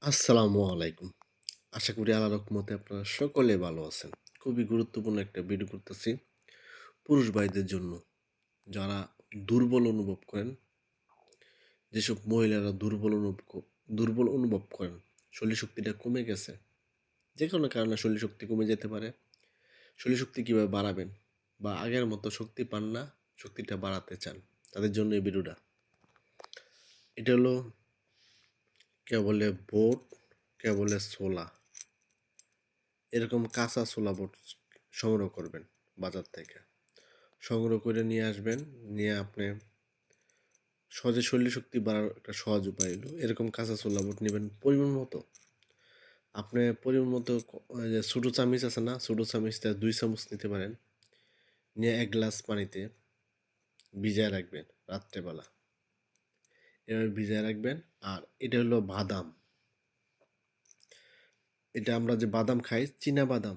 আসসালামু আলাইকুম। আশা করি আল্লাহর রহমতে আপনারা সকলে ভালো আছেন। খুবই গুরুত্বপূর্ণ একটা ভিডিও করতেছি পুরুষ ভাইদের জন্য। যারা দুর্বল অনুভব করেন, যেসব মহিলারা দুর্বল অনুভব করেন, শরীর শক্তিটা কমে গেছে। যে কোনো কারণে শরীর শক্তি কমে যেতে পারে। শরীর শক্তি কিভাবে বাড়াবেন বা আগের মতো শক্তি পান না, শক্তিটা বাড়াতে চান। তাদের জন্য এই ভিডিওটা। এটা হলো কেউ বলে বোট, কেউ বলে ছোলা। এরকম কাঁচা ছোলা বুট সংগ্রহ করবেন বাজার থেকে। সংগ্রহ করে নিয়ে আসবেন। নিয়ে আপনি সহজে শরীর শক্তি বাড়ার একটা সহজ উপায় হলো এরকম কাঁচা ছোলা বুট নেবেন পরিমাণ মতো। আপনি পরিমাণ মতো ওই যে ছোটো চামচ আছে না, ছোটো চামচটা 2 চামচ নিতে পারেন। নিয়ে 1 গ্লাস পানিতে ভিজায় রাখবেন রাত্রেবেলা। এভাবে ভিজায় রাখবেন। আর এটা হলো বাদাম। এটা আমরা যে বাদাম খাই চীনা বাদাম।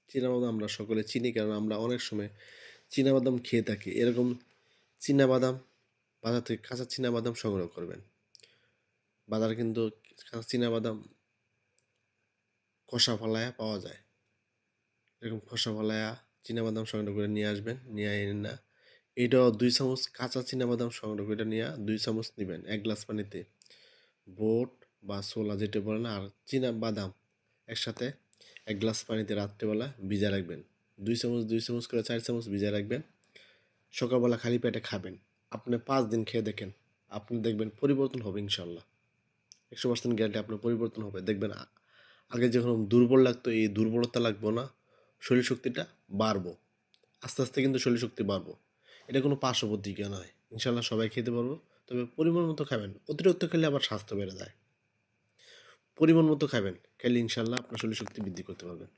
চীনা বাদাম আমরা সকলে চিনি, কারণ আমরা অনেক সময় চীনা বাদাম খেয়ে থাকি। এরকম চীনা বাদাম বাজার থেকে কাঁচা চীনা বাদাম সংগ্রহ করবেন। বাজারে কিন্তু কাঁচা চীনা বাদাম খোসা ফলায়া পাওয়া যায়। এরকম খোসা ফলায়া চীনা বাদাম সংগ্রহ করে নিয়ে আসবেন। নিয়ে এনে না এটাও 2 চামচ কাঁচা চীনা বাদাম সংগ্রহ করে নিয়ে 2 চামচ নিবেন 1 গ্লাস পানিতে। বোট বা ছোলা যেটা বলেন আর চীনা বাদাম একসাথে 1 গ্লাস পানিতে রাত্রেবেলা ভিজায় রাখবেন। 2 চামচ 2 চামচ করে 4 চামচ ভিজায় রাখবেন। সকালবেলা খালি পেটে খাবেন। আপনি 5 দিন খেয়ে দেখেন। আপনি দেখবেন পরিবর্তন হবে ইনশাআল্লাহ। 100% গ্যারান্টি আপনার পরিবর্তন হবে। দেখবেন আগে যখন দুর্বল লাগতো এই দুর্বলতা লাগবো না। শরীর শক্তিটা বাড়বো। আস্তে, আস্তে কিন্তু শরীর শক্তি বাড়বো। এটা কোনো পার্শ্ব প্রতিক্রিয়া নয়। ইনশাআল্লাহ সবাই খেতে পারবো। তবে পরিমাণ মতো খাবেন। অতিরিক্ত খেলে আবার স্বাস্থ্য বেড়ে যায়। পরিমাণ মতো খাবেন। খেলে ইনশাআল্লাহ আপনার শরীর শক্তি বৃদ্ধি করতে পারবেন।